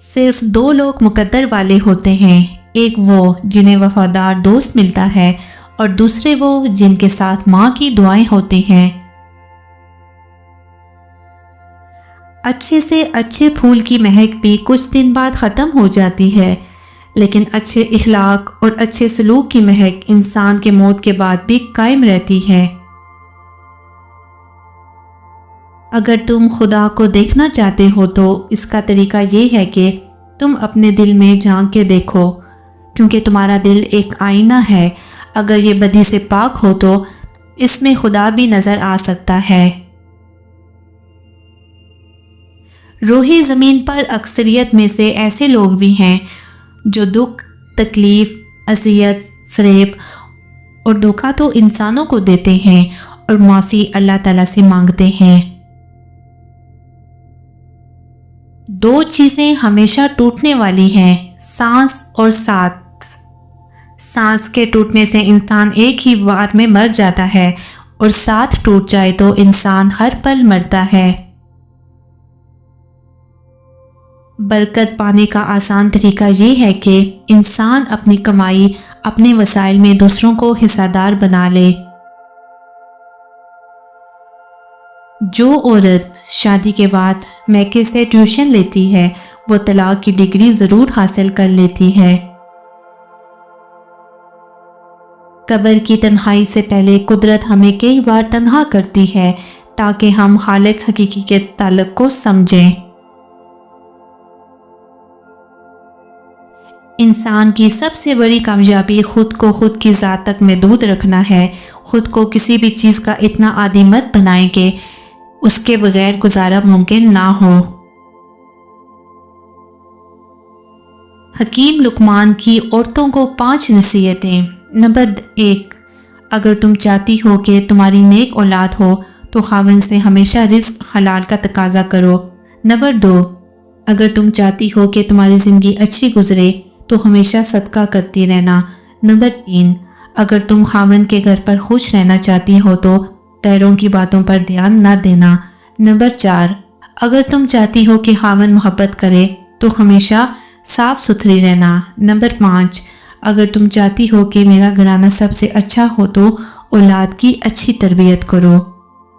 صرف دو لوگ مقدر والے ہوتے ہیں، ایک وہ جنہیں وفادار دوست ملتا ہے اور دوسرے وہ جن کے ساتھ ماں کی دعائیں ہوتی ہیں۔ اچھے سے اچھے پھول کی مہک بھی کچھ دن بعد ختم ہو جاتی ہے، لیکن اچھے اخلاق اور اچھے سلوک کی مہک انسان کے موت کے بعد بھی قائم رہتی ہے۔ اگر تم خدا کو دیکھنا چاہتے ہو تو اس کا طریقہ یہ ہے کہ تم اپنے دل میں جھانک کے دیکھو، کیونکہ تمہارا دل ایک آئینہ ہے۔ اگر یہ بدی سے پاک ہو تو اس میں خدا بھی نظر آ سکتا ہے۔ روحی زمین پر اکثریت میں سے ایسے لوگ بھی ہیں جو دکھ، تکلیف، اذیت، فریب اور دھوکہ تو انسانوں کو دیتے ہیں اور معافی اللہ تعالیٰ سے مانگتے ہیں۔ دو چیزیں ہمیشہ ٹوٹنے والی ہیں، سانس اور ساتھ۔ سانس کے ٹوٹنے سے انسان ایک ہی بار میں مر جاتا ہے اور ساتھ ٹوٹ جائے تو انسان ہر پل مرتا ہے۔ برکت پانے کا آسان طریقہ یہ ہے کہ انسان اپنی کمائی، اپنے وسائل میں دوسروں کو حصہ دار بنا لے۔ جو عورت شادی کے بعد میکے سے ٹیوشن لیتی ہے وہ طلاق کی ڈگری ضرور حاصل کر لیتی ہے۔ قبر کی تنہائی سے پہلے قدرت ہمیں کئی بار تنہا کرتی ہے تاکہ ہم خالق حقیقی کے تعلق کو سمجھیں۔ انسان کی سب سے بڑی کامیابی خود کو خود کی ذات تک محدود رکھنا ہے۔ خود کو کسی بھی چیز کا اتنا عادی مت بنائیں کہ اس کے بغیر گزارا ممکن نہ ہو۔ حکیم لقمان کی عورتوں کو 5 نصیحتیں۔ نمبر 1، اگر تم چاہتی ہو کہ تمہاری نیک اولاد ہو تو خاوند سے ہمیشہ رزق حلال کا تقاضا کرو۔ نمبر 2، اگر تم چاہتی ہو کہ تمہاری زندگی اچھی گزرے تو ہمیشہ صدقہ کرتی رہنا۔ نمبر 3، اگر تم خاوند کے گھر پر خوش رہنا چاہتی ہو تو غیروں کی باتوں پر دھیان نہ دینا۔ نمبر 4، اگر تم چاہتی ہو کہ خاوند محبت کرے تو ہمیشہ صاف ستھری رہنا۔ نمبر 5، اگر تم چاہتی ہو کہ میرا گھرانہ سب سے اچھا ہو تو اولاد کی اچھی تربیت کرو۔